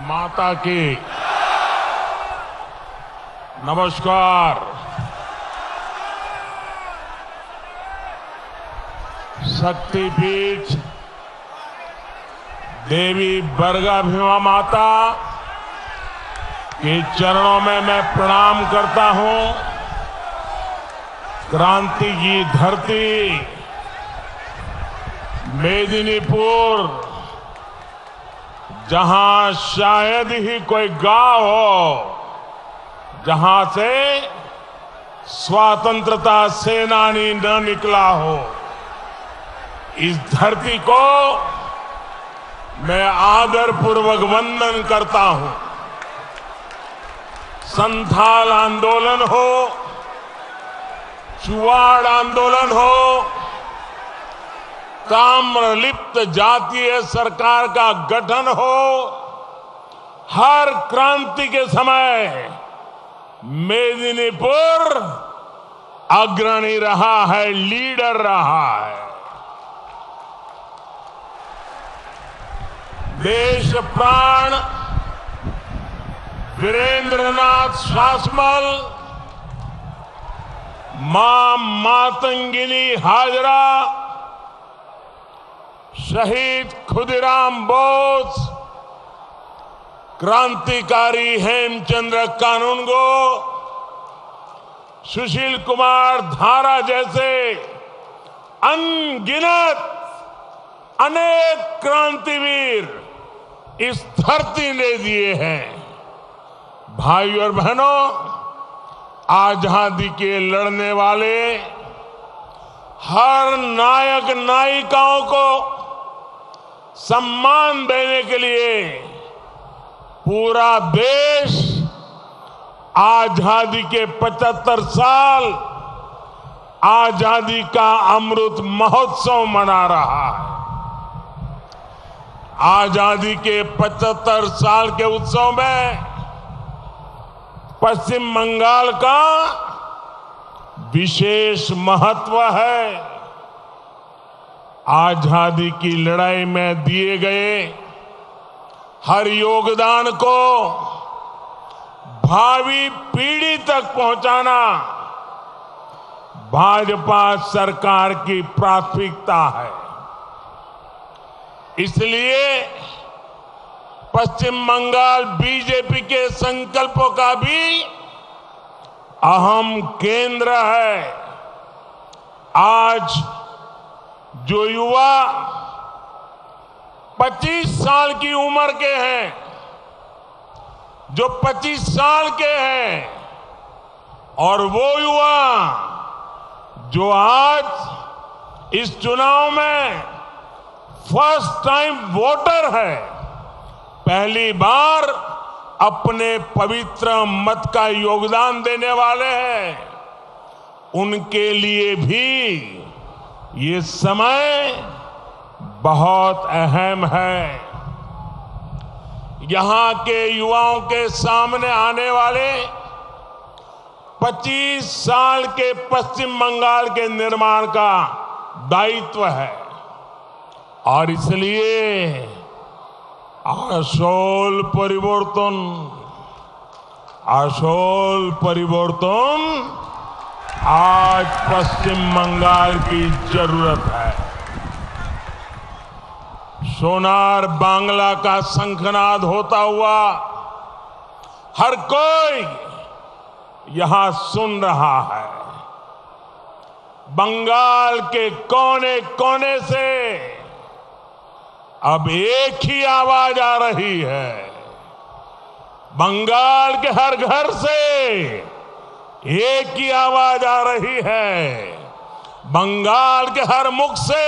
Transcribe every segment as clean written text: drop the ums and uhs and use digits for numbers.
माता की नमस्कार। शक्तिपीठ देवी बरगाभीमा माता के चरणों में मैं प्रणाम करता हूं। क्रांति की धरती मेदिनीपुर, जहां शायद ही कोई गांव हो जहां से स्वतंत्रता सेनानी न निकला हो, इस धरती को मैं आदरपूर्वक वंदन करता हूं। संथाल आंदोलन हो, चुवाड़ आंदोलन हो, ताम्रलिप्त जातीय सरकार का गठन हो, हर क्रांति के समय मेदिनीपुर अग्रणी रहा है, लीडर रहा है। देश प्राण वीरेंद्रनाथ शासमल, मां मातंगिनी हाजरा, शहीद खुदीराम बोस, क्रांतिकारी हेमचंद्र कानूनगो, सुशील कुमार धारा जैसे अनगिनत अनेक क्रांतिवीर इस धरती ने दिए हैं। भाइयों और बहनों, आजादी के लड़ने वाले हर नायक नायिकाओं को सम्मान देने के लिए पूरा देश आजादी के 75 साल आजादी का अमृत महोत्सव मना रहा है। आजादी के 75 साल के उत्सव में पश्चिम बंगाल का विशेष महत्व है। आजादी की लड़ाई में दिए गए हर योगदान को भावी पीढ़ी तक पहुंचाना भाजपा सरकार की प्राथमिकता है। इसलिए पश्चिम बंगाल बीजेपी के संकल्पों का भी अहम केंद्र है। आज जो युवा 25 साल की उम्र के हैं, जो 25 साल के हैं, और वो युवा जो आज इस चुनाव में फर्स्ट टाइम वोटर है, पहली बार अपने पवित्र मत का योगदान देने वाले हैं, उनके लिए भी ये समय बहुत अहम है। यहां के युवाओं के सामने आने वाले 25 साल के पश्चिम बंगाल के निर्माण का दायित्व है, और इसलिए আসল পরিবর্তন आज पश्चिम बंगाल की जरूरत है। सोनार बांग्ला का शंखनाद होता हुआ हर कोई यहां सुन रहा है। बंगाल के कोने कोने से अब एक ही आवाज आ रही है। बंगाल के हर घर से एक ही आवाज आ रही है। बंगाल के हर मुख से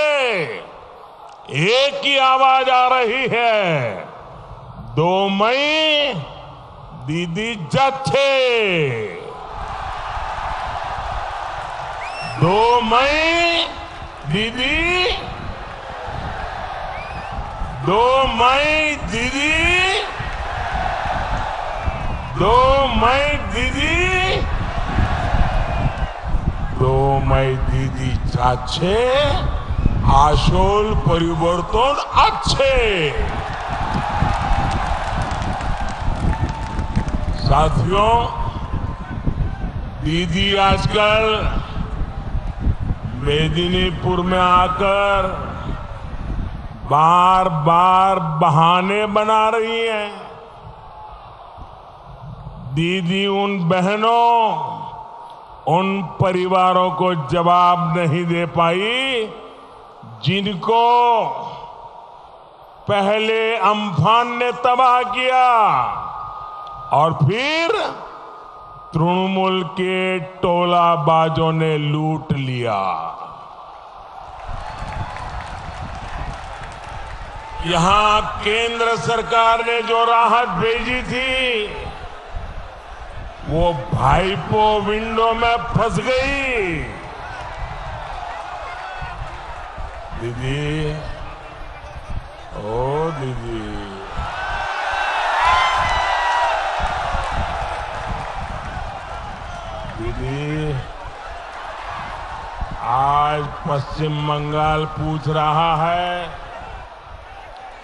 एक ही आवाज आ रही है। 2 मई दीदी जाच्छे, 2 मई दीदी, 2 मई दीदी, 2 मई दीदी, 2 मई दीदी যাচ্ছে আসল পরিবর্তন আছে। साथियों, दीदी आजकल मेदिनीपुर में आकर बार बार बहाने बना रही हैं। दीदी उन बहनों, उन परिवारों को जवाब नहीं दे पाई जिनको पहले अम्फान ने तबाह किया और फिर तृणमूल के टोलाबाजों ने लूट लिया। यहां केंद्र सरकार ने जो राहत भेजी थी वो भाईपो विंडो में फंस गई। दीदी, ओ दीदी, दीदी, आज पश्चिम बंगाल पूछ रहा है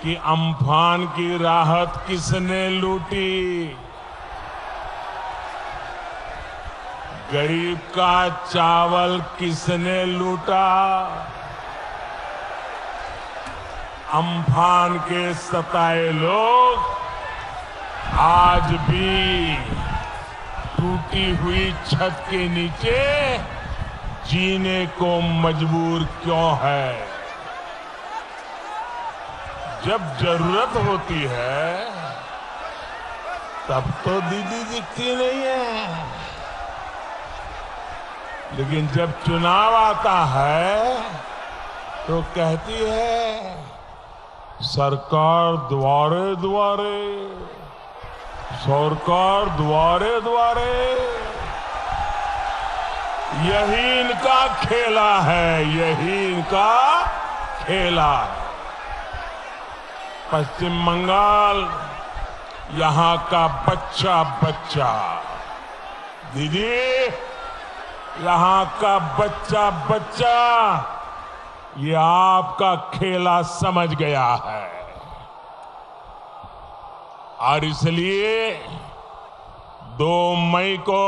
कि अम्फान की राहत किसने लूटी, गरीब का चावल किसने लूटा। अम्फान के सताए लोग आज भी टूटी हुई छत के नीचे जीने को मजबूर क्यों है? जब जरूरत होती है तब तो दीदी दिखती नहीं है, लेकिन जब चुनाव आता है तो कहती है सरकार द्वारे द्वारे, सरकार द्वारे द्वारे। यही इनका खेला है, यही इनका खेला है। पश्चिम बंगाल, यहां का बच्चा बच्चा, दीदी, यहां का बच्चा बच्चा ये आपका खेला समझ गया है और इसलिए 2 मई को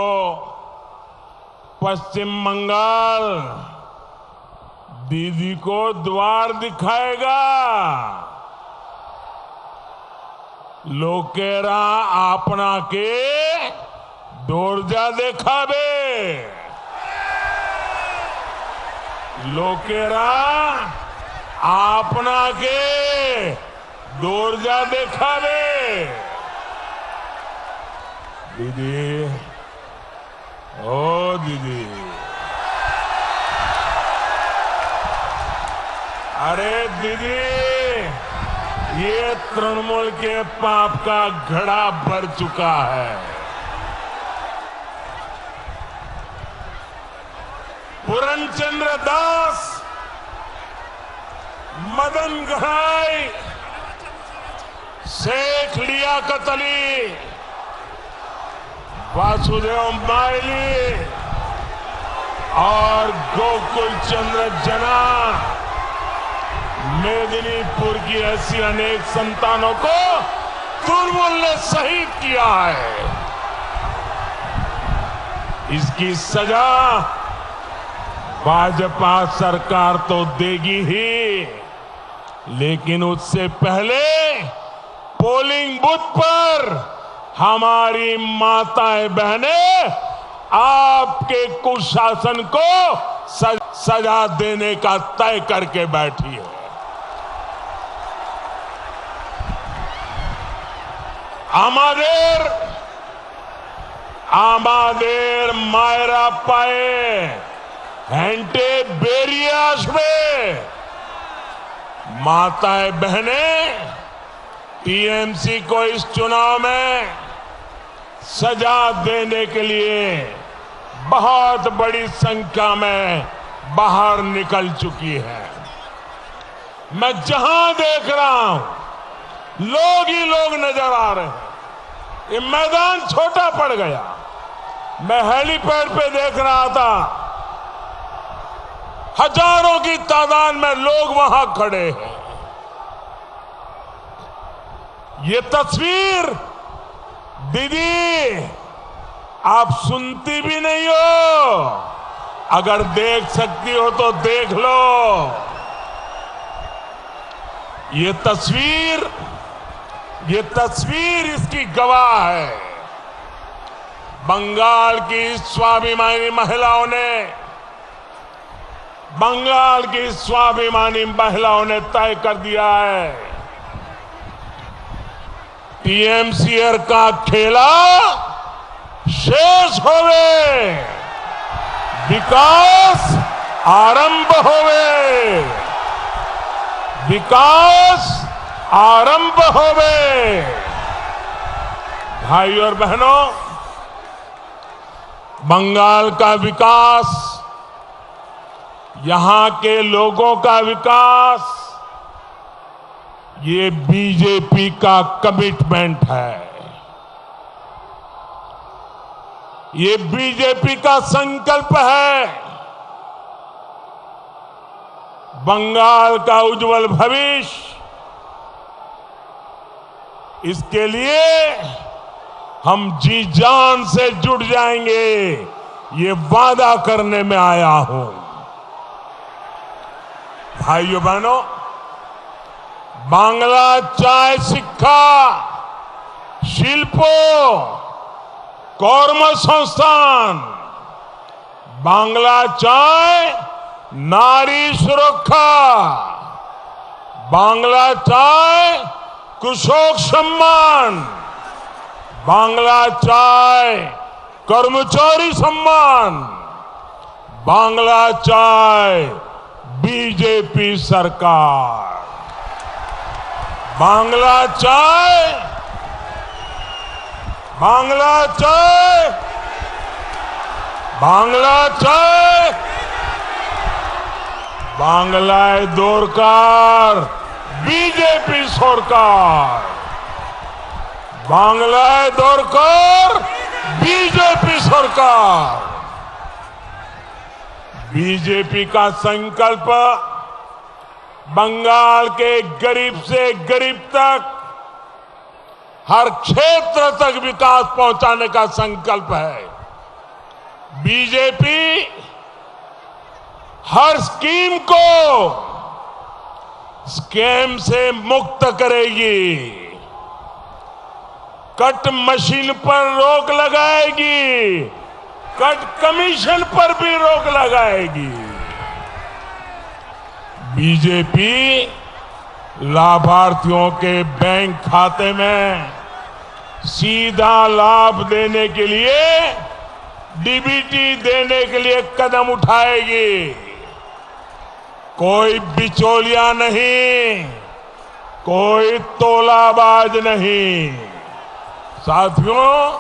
पश्चिम बंगाल दीदी को द्वार दिखाएगा। लोकेरा आपना के दौरजा देखाबे, लोकेरा आपना के दौरजा देखाबे। दीदी, ओ दीदी, अरे दीदी, ये तृणमूल के पाप का घड़ा भर चुका है। पूरनचंद्र दास, मदन घड़ाई, शेख लियाकत अली, वासुदेव माइली और गोकुल चंद्र जना, मेदिनीपुर की ऐसी अनेक संतानों को तृणमूल ने शहीद किया है। इसकी सजा भाजपा सरकार तो देगी ही, लेकिन उससे पहले पोलिंग बूथ पर हमारी माताएं बहनें आपके कुशासन को सजा देने का तय करके बैठी है। आमादेर मायरा पाए हेंटे बेरियास में माताएं बहनें टीएमसी को इस चुनाव में सजा देने के लिए बहुत बड़ी संख्या में बाहर निकल चुकी है। मैं जहां देख रहा हूं लोग ही लोग नजर आ रहे हैं। ये मैदान छोटा पड़ गया। मैं हेलीपैड पे देख रहा था, हजारों की तादाद में लोग वहां खड़े हैं। ये तस्वीर दीदी आप सुनती भी नहीं हो। अगर देख सकती हो तो देख लो। ये तस्वीर इसकी गवाह है। बंगाल की स्वाभिमानी महिलाओं ने तय कर दिया है, टीएमसीआर का खेला शेष होवे, विकास आरंभ होवे, विकास आरंभ होवे। भाई और बहनों, बंगाल का विकास, यहां के लोगों का विकास, ये बीजेपी का कमिटमेंट है। ये बीजेपी का संकल्प है। बंगाल का उज्जवल भविष्य, इसके लिए हम जी जान से जुट जाएंगे, ये वादा करने में आया हूं। भाइयों बहनों, बांग्ला चाय शिक्षा शिल्पो কর্মসংস্থান, বাংলা চায় নারী সুরক্ষা, বাংলা চায় কৃষক সম্মান, বাংলা চায় কর্মচারী সম্মান, বাংলা চায় बीजेपी सरकार, बांग्ला चाय, बांग्ला चाय, बांग्ला चाय, बांग्लाয় দরকার बीजेपी सरकार, बांग्लाয় দরকার बीजेपी सरकार। बीजेपी का संकल्प बंगाल के गरीब से गरीब तक, हर क्षेत्र तक विकास पहुंचाने का संकल्प है। बीजेपी हर स्कीम को स्कैम से मुक्त करेगी, कट मशीन पर रोक लगाएगी, कट कमीशन पर भी रोक लगाएगी। बीजेपी लाभार्थियों के बैंक खाते में सीधा लाभ देने के लिए, डीबीटी देने के लिए कदम उठाएगी। कोई बिचौलिया नहीं, कोई तोलाबाज नहीं। साथियों,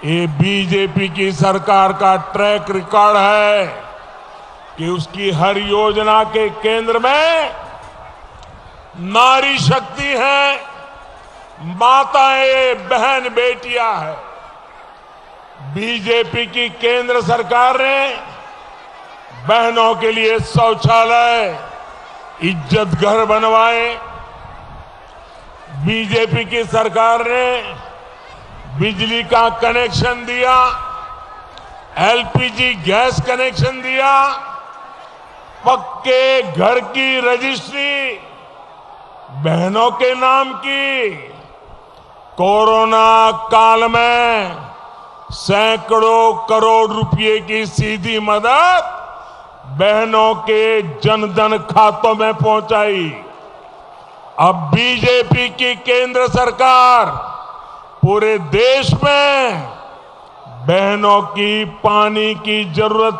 ये बीजेपी की सरकार का ट्रैक रिकॉर्ड है कि उसकी हर योजना के केंद्र में नारी शक्ति है, माताएं, बहन, बेटियां हैं। बीजेपी की केंद्र सरकार ने बहनों के लिए शौचालय, इज्जत घर बनवाए। बीजेपी की सरकार ने बिजली का कनेक्शन दिया, एलपीजी गैस कनेक्शन दिया, पक्के घर की रजिस्ट्री बहनों के नाम की। कोरोना काल में सैकड़ों करोड़ रुपए की सीधी मदद बहनों के जनधन खातों में पहुंचाई। अब बीजेपी की केंद्र सरकार पूरे देश में बहनों की पानी की जरूरत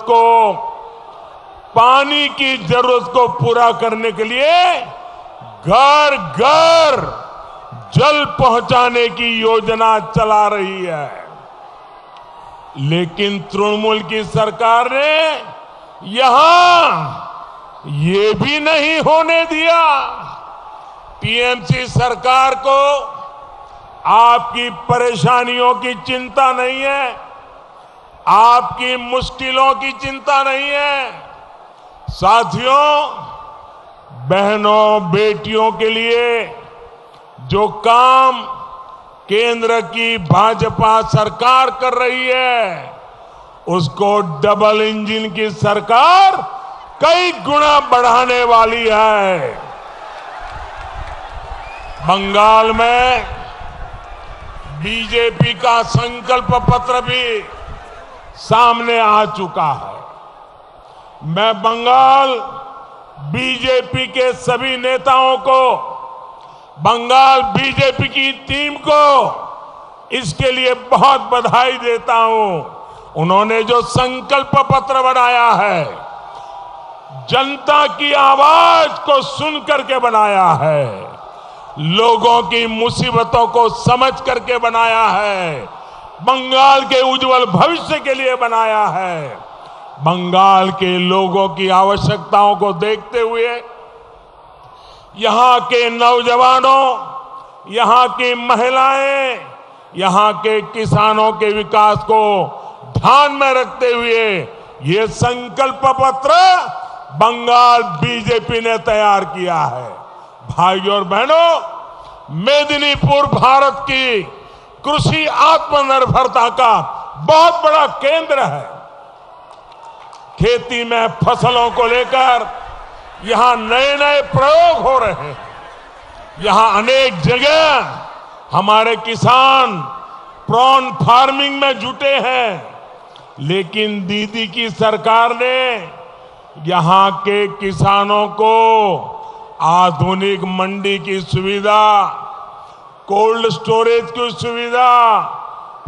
को पूरा करने के लिए घर घर जल पहुंचाने की योजना चला रही है। लेकिन तृणमूल की सरकार ने यहां ये भी नहीं होने दिया। टीएमसी सरकार को आपकी परेशानियों की चिंता नहीं है, आपकी मुश्किलों की चिंता नहीं है। साथियों, बहनों, बेटियों के लिए जो काम केंद्र की भाजपा सरकार कर रही है, उसको डबल इंजन की सरकार कई गुना बढ़ाने वाली है। बंगाल में बीजेपी का संकल्प पत्र भी सामने आ चुका है। मैं बंगाल बीजेपी के सभी नेताओं को, बंगाल बीजेपी की टीम को इसके लिए बहुत बधाई देता हूं। उन्होंने जो संकल्प पत्र बनाया है, जनता की आवाज को सुन करके बनाया है, लोगों की मुसीबतों को समझ करके बनाया है, बंगाल के उज्जवल भविष्य के लिए बनाया है, बंगाल के लोगों की आवश्यकताओं को देखते हुए यहां के नौजवानों, यहां की महिलाएं, यहां के किसानों के विकास को ध्यान में रखते हुए ये संकल्प पत्र बंगाल बीजेपी ने तैयार किया है। भाइयों और बहनों, मेदिनीपुर भारत की कृषि आत्मनिर्भरता का बहुत बड़ा केंद्र है। खेती में फसलों को लेकर यहां नए नए प्रयोग हो रहे हैं। यहां अनेक जगह हमारे किसान प्रॉन फार्मिंग में जुटे हैं, लेकिन दीदी की सरकार ने यहां के किसानों को आधुनिक मंडी की सुविधा, कोल्ड स्टोरेज की सुविधा,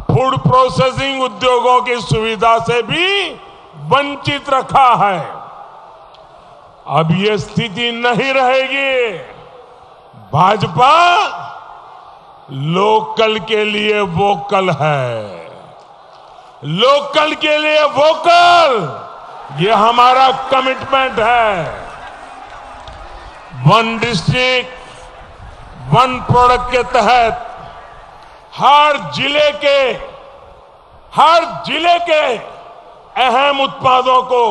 फूड प्रोसेसिंग उद्योगों की सुविधा से भी वंचित रखा है। अब ये स्थिति नहीं रहेगी। भाजपा लोकल के लिए वोकल है, लोकल के लिए वोकल, ये हमारा कमिटमेंट है। वन डिस्ट्रिक्ट वन प्रोडक्ट के तहत हर जिले के अहम उत्पादों को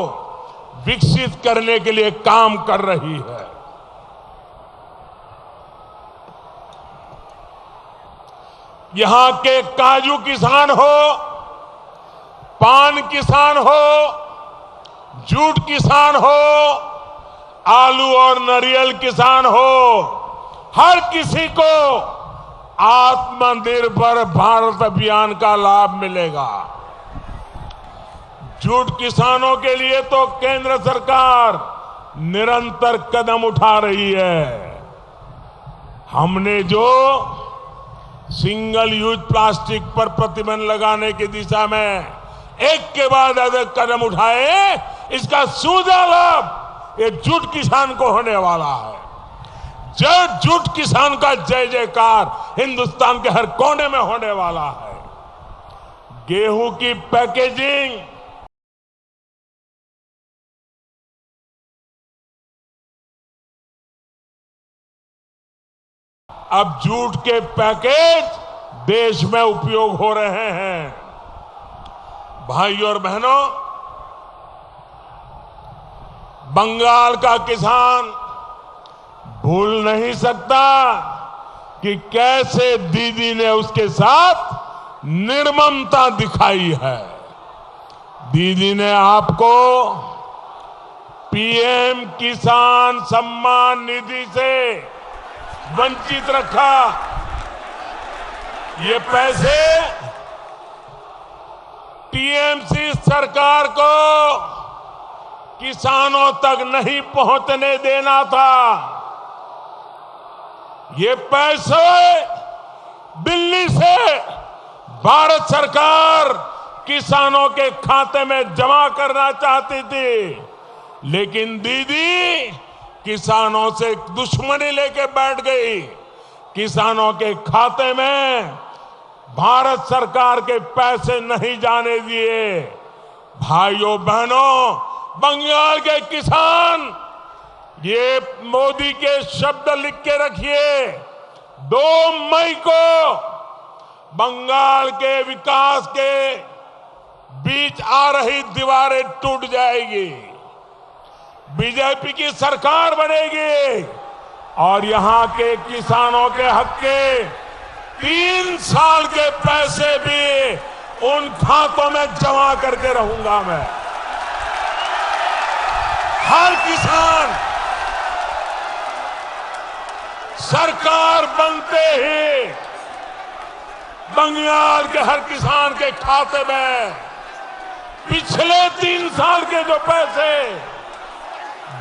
विकसित करने के लिए काम कर रही है। यहां के काजू किसान हो, पान किसान हो, जूट किसान हो, आलू और नारियल किसान हो, हर किसी को आत्मनिर्भर भारत अभियान का लाभ मिलेगा। जूट किसानों के लिए तो केंद्र सरकार निरंतर कदम उठा रही है। हमने जो सिंगल यूज प्लास्टिक पर प्रतिबंध लगाने की दिशा में एक के बाद एक कदम उठाए, इसका सीधा लाभ ये जूट किसान को होने वाला है। जूट किसान का जय जयकार हिंदुस्तान के हर कोने में होने वाला है। गेहूं की पैकेजिंग, अब जूट के पैकेज देश में उपयोग हो रहे हैं। भाइयों और बहनों, बंगाल का किसान भूल नहीं सकता कि कैसे दीदी ने उसके साथ निर्ममता दिखाई है। दीदी ने आपको पीएम किसान सम्मान निधि से वंचित रखा। ये पैसे टीएमसी सरकार को किसानों तक नहीं पहुंचने देना था। ये पैसे दिल्ली से भारत सरकार किसानों के खाते में जमा करना चाहती थी, लेकिन दीदी किसानों से दुश्मनी लेके बैठ गई। किसानों के खाते में भारत सरकार के पैसे नहीं जाने दिए। भाइयों बहनों, बंगाल के किसान ये मोदी के शब्द लिख के रखिए, 2 मई को बंगाल के विकास के बीच आ रही दीवारें टूट जाएगी, बीजेपी की सरकार बनेगी और यहां के किसानों के हक के 3 साल के पैसे भी उन खातों में जमा करके रहूंगा मैं। हर किसान सरकार बनते ही बंगाल के हर किसान के खाते में पिछले 3 साल के जो पैसे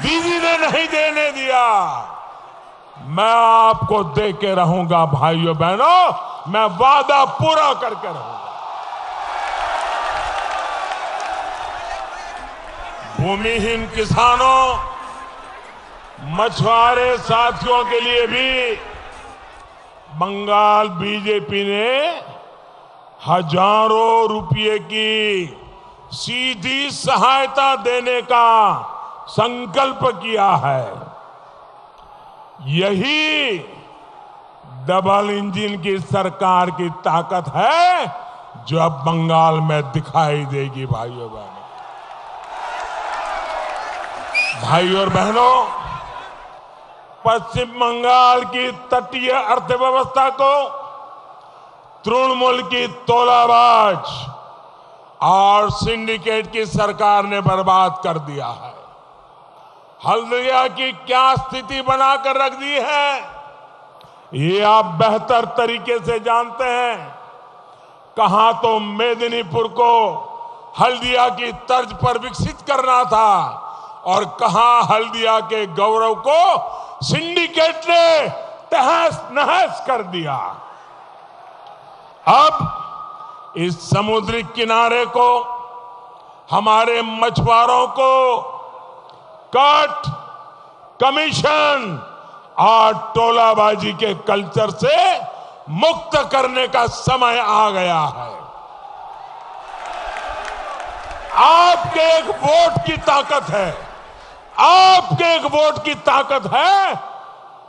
दीदी ने नहीं देने दिया, मैं आपको दे के रहूंगा भाइयों बहनों, मैं वादा पूरा करके रहूंगा। भूमिहीन किसानों, मछुआरे साथियों के लिए भी बंगाल बीजेपी ने हजारों रुपए की सीधी सहायता देने का संकल्प किया है। यही डबल इंजन की सरकार की ताकत है जो अब बंगाल में दिखाई देगी भाइयों बहनों। भाइयों और बहनों, पश्चिम बंगाल की तटीय अर्थव्यवस्था को तृणमूल की तोलाबाज और सिंडिकेट की सरकार ने बर्बाद कर दिया है। हल्दिया की क्या स्थिति बनाकर रख दी है, ये आप बेहतर तरीके से जानते हैं। कहां तो मेदिनीपुर को हल्दिया की तर्ज पर विकसित करना था और कहां हल्दिया के गौरव को सिंडिकेट ने तहस नहस कर दिया। अब इस समुद्री किनारे को, हमारे मछुआरों को कट, कमीशन और टोलाबाजी के कल्चर से मुक्त करने का समय आ गया है। आपके एक वोट की ताकत है, आपके एक वोट की ताकत है।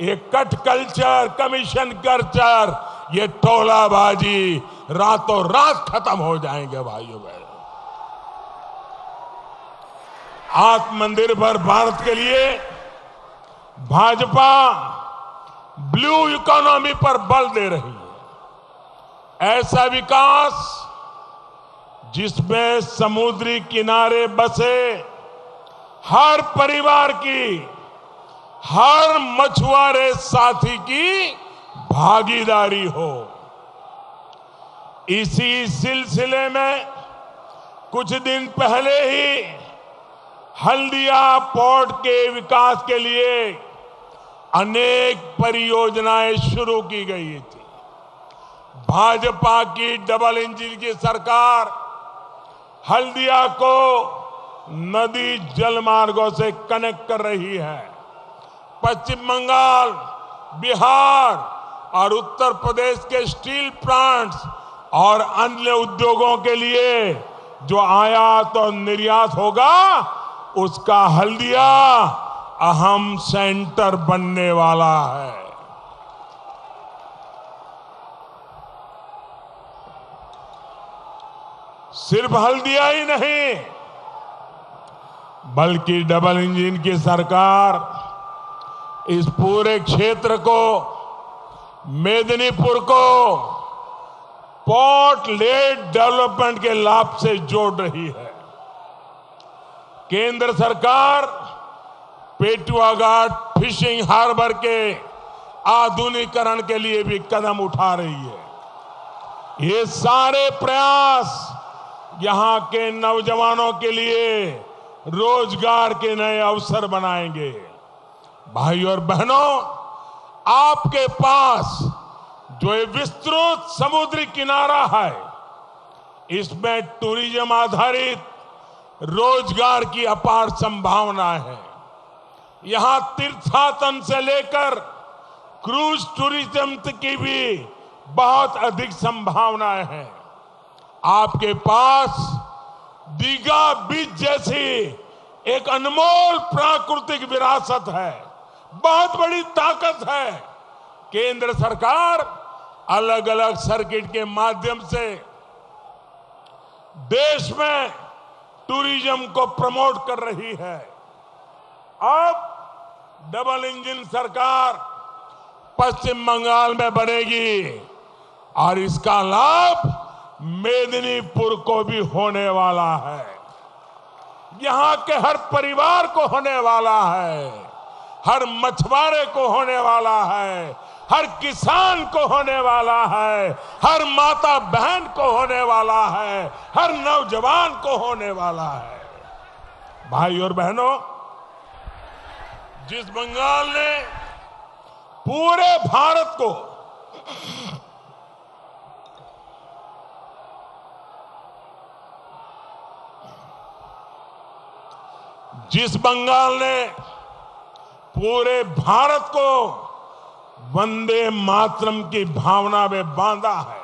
ये कट कल्चर, कमीशन कल्चर, ये टोलाबाजी रातों रात खत्म हो जाएंगे भाइयों बहनों। आत्मनिर्भर भारत के लिए भाजपा ब्लू इकोनॉमी पर बल दे रही है। ऐसा विकास जिसमें समुद्री किनारे बसे हर परिवार की, हर मछुआरे साथी की भागीदारी हो। इसी सिलसिले में कुछ दिन पहले ही हल्दिया पोर्ट के विकास के लिए अनेक परियोजनाएं शुरू की गई थी। भाजपा की डबल इंजन की सरकार हल्दिया को नदी जल मार्गों से कनेक्ट कर रही है। पश्चिम बंगाल, बिहार और उत्तर प्रदेश के स्टील प्लांट्स और अन्य उद्योगों के लिए जो आयात और निर्यात होगा, उसका हल्दिया अहम सेंटर बनने वाला है। सिर्फ हल्दिया ही नहीं, बल्कि डबल इंजन की सरकार इस पूरे क्षेत्र को, मेदिनीपुर को पोर्ट लेड डेवलपमेंट के लाभ से जोड़ रही है। केंद्र सरकार पेटुआ घाट फिशिंग हार्बर के आधुनिकीकरण के लिए भी कदम उठा रही है। ये सारे प्रयास यहां के नौजवानों के लिए रोजगार के नए अवसर बनाएंगे। भाइयों और बहनों, आपके पास जो ये विस्तृत समुद्री किनारा है, इसमें टूरिज्म आधारित रोजगार की अपार संभावनाएं हैं। यहां तीर्थाटन से लेकर क्रूज टूरिज्म की भी बहुत अधिक संभावनाएं हैं। आपके पास दीघा बीच जैसी एक अनमोल प्राकृतिक विरासत है, बहुत बड़ी ताकत है। केंद्र सरकार अलग अलग सर्किट के माध्यम से देश में टूरिज्म को प्रमोट कर रही है। अब डबल इंजन सरकार पश्चिम बंगाल में बनेगी और इसका लाभ मेदिनीपुर को भी होने वाला है, यहां के हर परिवार को होने वाला है, हर मछुआरे को होने वाला है, हर किसान को होने वाला है, हर माता बहन को होने वाला है, हर नौजवान को होने वाला है। भाई और बहनों, जिस बंगाल ने पूरे भारत को पूरे भारत को वंदे मातरम की भावना में बांधा है,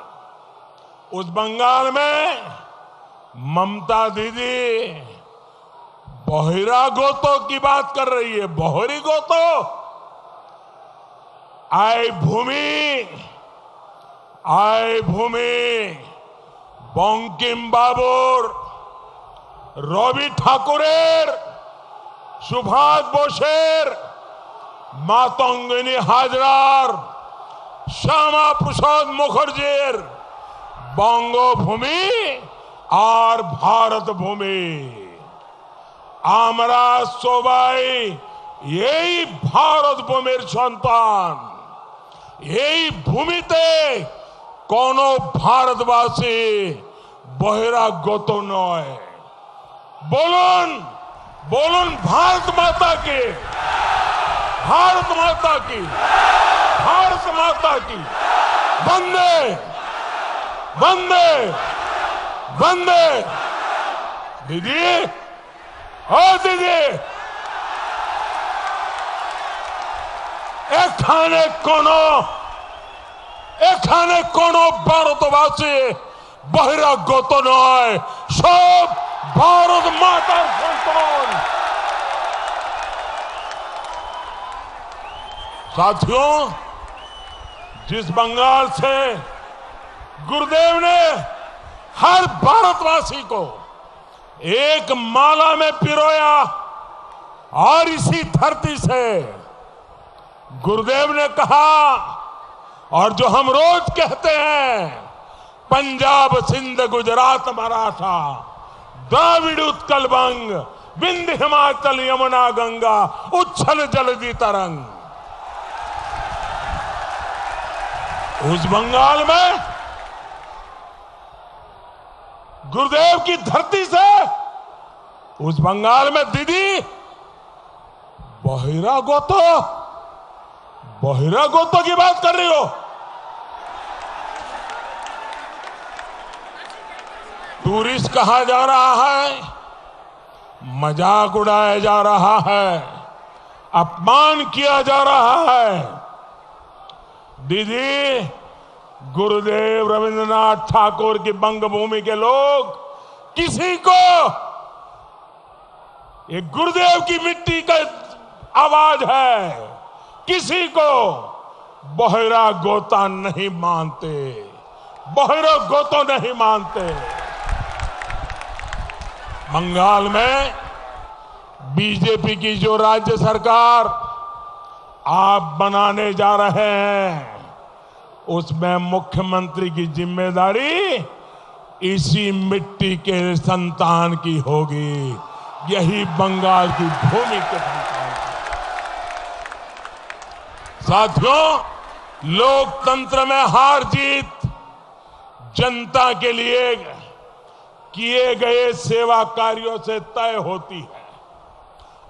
उस बंगाल में ममता दीदी बहिरागोतों की बात कर रही है। बहिरागोतो आय भूमि बंकिम बाबुर, रवि ठाकुरेर, सुभाष बोसेर, मातंगिनी हाजरार, श्यामा प्रसाद मुखर्जीर बंगभूमि और भारत भूमि, আমরা সবাই এই ভারত ভূমির সন্তান। এই ভূমিতে কোন ভারতবাসী বহিরাগত নয়। বলুন বলুন भारत माता की, भारत माता की, भारत माता की वंदे वंदे वंदे। दीदी, ও দিদি, এখানে কোন ভারতবাসী বহিরাগত নয়, সব ভারত মাতার সন্তান। साथियों, जिस बंगाल से गुरुदेव ने हर भारतवासी को एक माला में पिरोया, और इसी धरती से गुरुदेव ने कहा, और जो हम रोज कहते हैं, पंजाब सिंध गुजरात मराठा द्राविड़ उत्कल बंग विंध्य हिमाचल यमुना गंगा उच्छल जलधि तरंग। उस बंगाल में गुरुदेव की धरती से, उस बंगाल में दीदी बहिरागोतो की बात कर रही हो। टूरिस्ट कहा जा रहा है, मजाक उड़ाया जा रहा है, अपमान किया जा रहा है। दीदी, गुरुदेव रविंद्रनाथ ठाकुर की बंगभूमि के लोग किसी को ये गुरुदेव की मिट्टी का आवाज है, किसी को बहिरागोता नहीं मानते, बहिरागोतो नहीं मानते। बंगाल में बीजेपी की जो राज्य सरकार आप बनाने जा रहे हैं, उसमें मुख्यमंत्री की जिम्मेदारी इसी मिट्टी के संतान की होगी, यही बंगाल की भूमि के संतान की। साथियों, लोकतंत्र में हार जीत जनता के लिए किए गए सेवा कार्यों से तय होती है।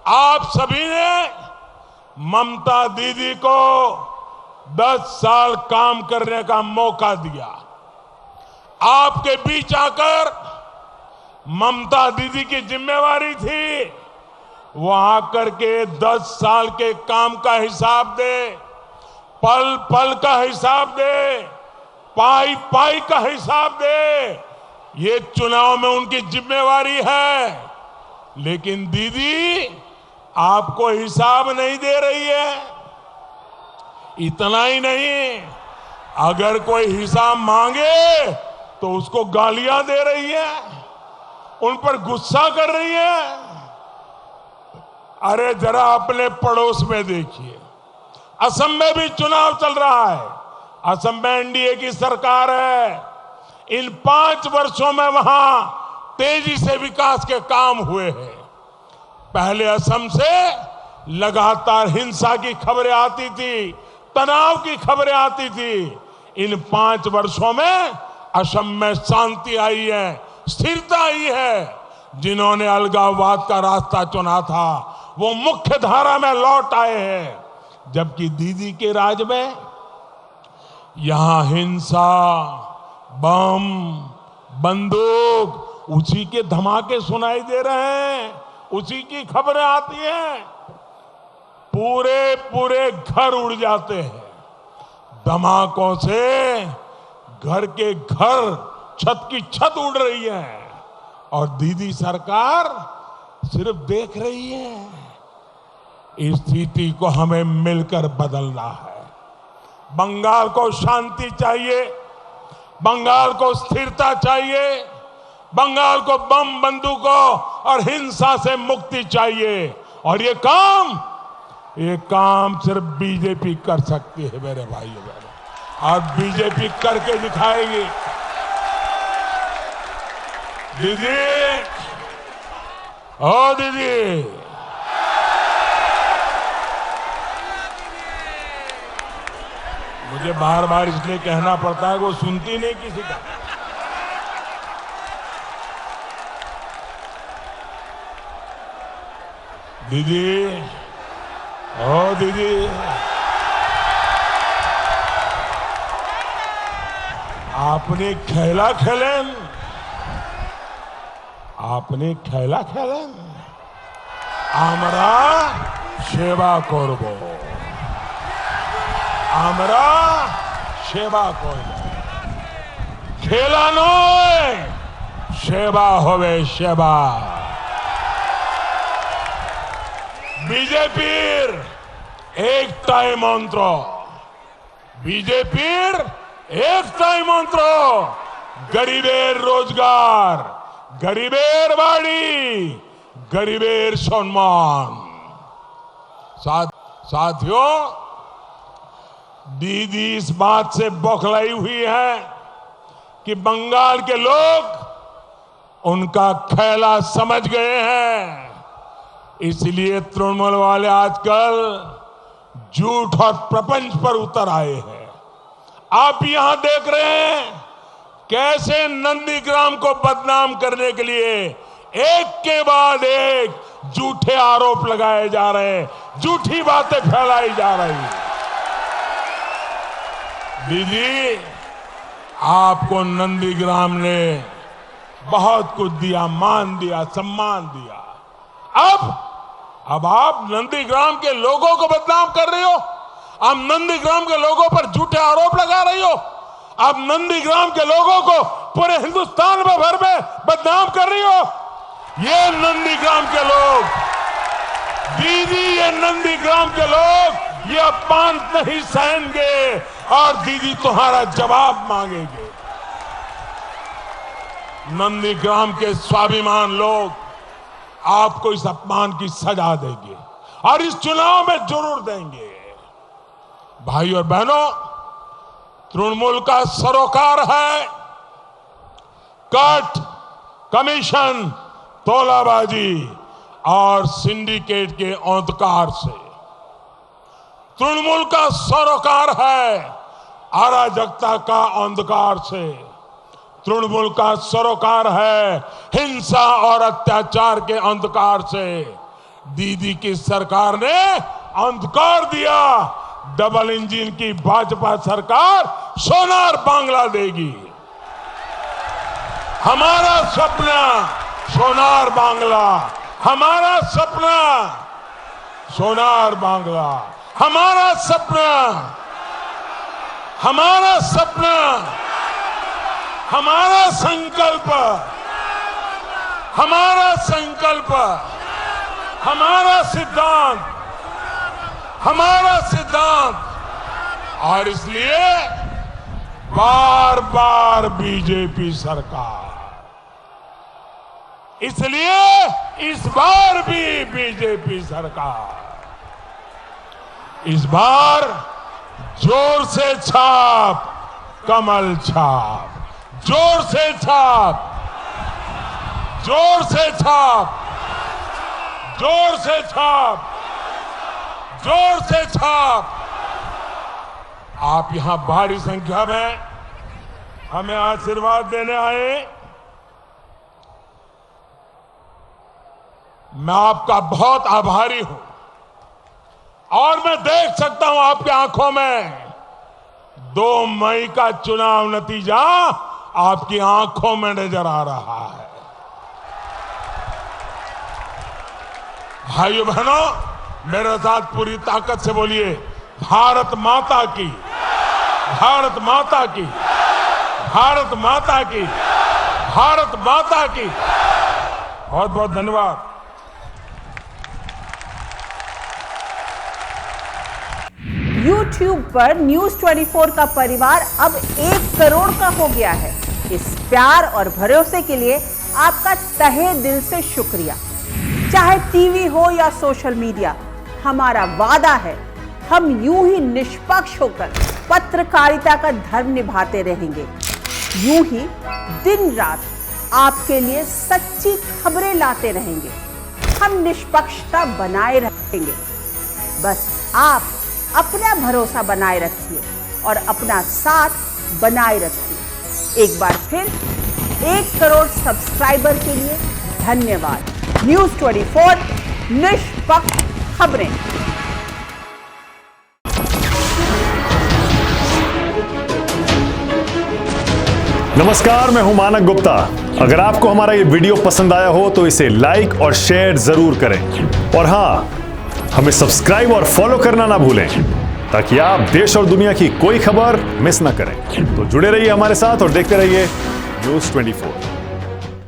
आप सभी ने ममता दीदी को 10 साल काम करने का मौका दिया। आपके बीच आकर ममता दीदी की जिम्मेवारी थी वो आकर के 10 साल के काम का हिसाब दे, पल पल का हिसाब दे, पाई पाई का हिसाब दे। ये चुनाव में उनकी जिम्मेवारी है, लेकिन दीदी आपको हिसाब नहीं दे रही है। इतना ही नहीं, अगर कोई हिसाब मांगे तो उसको गालियां दे रही है, उन पर गुस्सा कर रही है। अरे जरा अपने पड़ोस में देखिए, असम में भी चुनाव चल रहा है, असम में एनडीए की सरकार है। इन 5 वर्षों में वहां तेजी से विकास के काम हुए हैं। पहले असम से लगातार हिंसा की खबरें आती थी, तनाव की खबरें आती थी। इन 5 वर्षों में असम में शांति आई है, स्थिरता आई है। जिन्होंने अलगाववाद का रास्ता चुना था वो मुख्य धारा में लौट आए हैं। जबकि दीदी के राज में यहां हिंसा, बम, बंदूक, उसी के धमाके सुनाई दे रहे हैं, उसी की खबरें आती हैं। पूरे पूरे घर उड़ जाते हैं धमाकों से। घर के घर, छत की छत उड़ रही है और दीदी सरकार सिर्फ देख रही है। इस स्थिति को हमें मिलकर बदलना है। बंगाल को शांति चाहिए, बंगाल को स्थिरता चाहिए, बंगाल को बम, बंदूकों और हिंसा से मुक्ति चाहिए। और ये काम सिर्फ बीजेपी कर सकती है मेरे भाइयों बहनों, और बीजेपी करके दिखाएगी। दीदी, ओ दीदी, मुझे बार बार इसलिए कहना पड़ता है, वो सुनती नहीं किसी का। दीदी, ओ दीदी, आपने खेला खेलें, आपने खेला खेलें, आमरा सेवा करब, आमरा सेवा करब। खेला नय, सेवा होवे सेवा। बीजेपीर एकताई मंत्र, बीजेपीर एकताई मंत्र, गरीबेर रोजगार, गरीबेर बाड़ी, गरीबेर सम्मान। साथियों, दीदी इस बात से बौखलाई हुई है कि बंगाल के लोग उनका खेला समझ गए हैं। इसलिए तृणमूल वाले आजकल झूठ और प्रपंच पर उतर आए हैं। आप यहां देख रहे हैं कैसे नंदीग्राम को बदनाम करने के लिए एक के बाद एक झूठे आरोप लगाए जा रहे हैं, झूठी बातें फैलाई जा रही हैं। दीदी, आपको नंदीग्राम ने बहुत कुछ दिया, मान दिया, सम्मान दिया। अब आप नंदीग्राम के लोगों को बदनाम कर रहे हो, आप नंदीग्राम के लोगों पर झूठे आरोप लगा रही हो, आप नंदीग्राम के लोगों को पूरे हिंदुस्तान भर में बदनाम कर रही हो। ये नंदीग्राम के लोग, दीदी, ये नंदीग्राम के लोग ये अपमान नहीं सहेंगे और दीदी तुम्हारा जवाब मांगेंगे। नंदीग्राम के स्वाभिमान लोग आपको इस अपमान की सजा देंगे और इस चुनाव में जरूर देंगे। भाई और बहनों, तृणमूल का सरोकार है कट, कमीशन, तोलाबाजी और सिंडिकेट के अंधकार से। तृणमूल का सरोकार है अराजकता का अंधकार से। तृणमूल का सरोकार है हिंसा और अत्याचार के अंधकार से। दीदी की सरकार ने अंधकार दिया। डबल इंजन की भाजपा सरकार सोनार बांग्ला देगी। हमारा सपना सोनार बांग्ला, हमारा सपना सोनार बांग्ला, हमारा सपना, हमारा सपना, हमारा संकल्प, हमारा संकल्प, हमारा सिद्धांत, हमारा सिद्धांत। और इसलिए बार बार बीजेपी सरकार, इसलिए इस बार भी बीजेपी सरकार, इस बार जोर से छाप, कमल छाप, जोर से छाप, जोर से छाप, जोर से छाप, जोर से छाप। आप यहां भारी संख्या में हमें आशीर्वाद देने आए। मैं आपका बहुत आभारी हूं और मैं देख सकता हूं आपकी आंखों में 2 मई का चुनाव नतीजा आपकी आंखों में नजर आ रहा है। भाइयों बहनों, मेरे साथ पूरी ताकत से बोलिए, भारत माता की, भारत माता की, भारत माता की, भारत माता की। बहुत बहुत धन्यवाद। YouTube पर न्यूज 24 का परिवार अब 1 करोड़ का हो गया है। इस प्यार और भरोसे के लिए आपका तहे दिल से शुक्रिया। चाहे टीवी हो या सोशल मीडिया, हमारा वादा है हम यूं ही निष्पक्ष होकर पत्रकारिता का धर्म निभाते रहेंगे। यूं ही दिन रात आपके लिए सच्ची खबरें लाते रहेंगे। हम निष्पक्षता बनाए रखेंगे। बस आप अपना भरोसा बनाए रखिए और अपना साथ बनाए रखिए। एक बार फिर 1 करोड़ सब्सक्राइबर के लिए धन्यवाद। न्यूज 24, निष्पक्ष खबरें। नमस्कार, मैं हूं मानक गुप्ता। अगर आपको हमारा ये वीडियो पसंद आया हो तो इसे लाइक और शेयर जरूर करें और हां, हमें सब्सक्राइब और फॉलो करना ना भूलें ताकि आप देश और दुनिया की कोई खबर मिस ना करें। तो जुड़े रहिए हमारे साथ और देखते रहिए न्यूज 24।